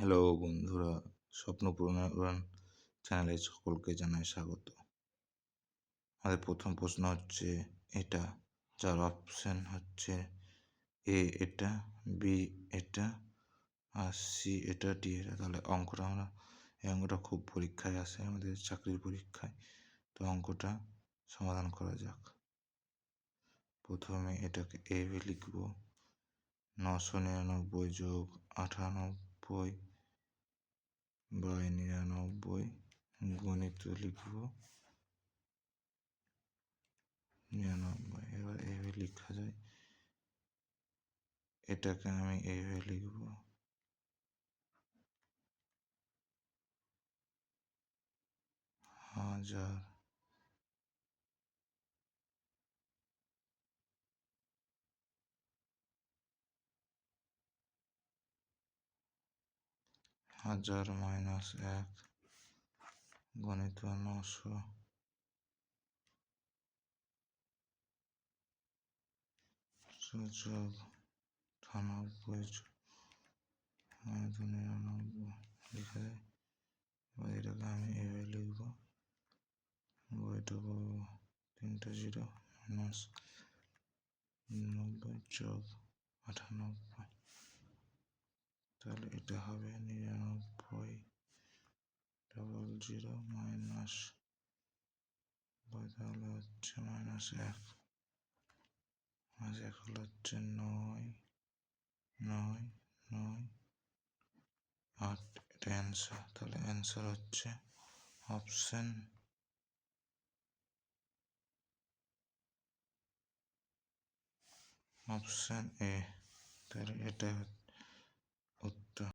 Hello বন্ধুরা, স্বপ্ন পূরণ চ্যানেলে সকলকে জানাই স্বাগত। আমাদের প্রথম প্রশ্ন হচ্ছে এটা, যার অপশন হচ্ছে এ এটা, বি এটা, আর সি এটা, ডি এটা। তাহলে অঙ্কটা এই অঙ্কটা খুব পরীক্ষায় আসে, আমাদের চাকরির পরীক্ষায়। তো অঙ্কটা সমাধান করা যাক। প্রথমে এটাকে এ লিখব, 999 যোগ 98 বাই 99 গণিত লিখব 99। এবার এইভাবে লেখা যায়, এটাকে আমি এইভাবে লিখব 1000 -1 গণিত 900 যোগ 98 গণিত 99 লিখা যায়। এবার এটাকে আমি এইভাবে লিখব, বইটা করবো 3টা 0 -90 যোগ 98। তাহলে এটা হবে 99 00 মাইনাস, তাহলে হচ্ছে -1 1 হলো হচ্ছে 9 9 9 8। এটা অ্যান্সার। তাহলে অ্যান্সার হচ্ছে অপশন এ। তাহলে এটা উত্তর।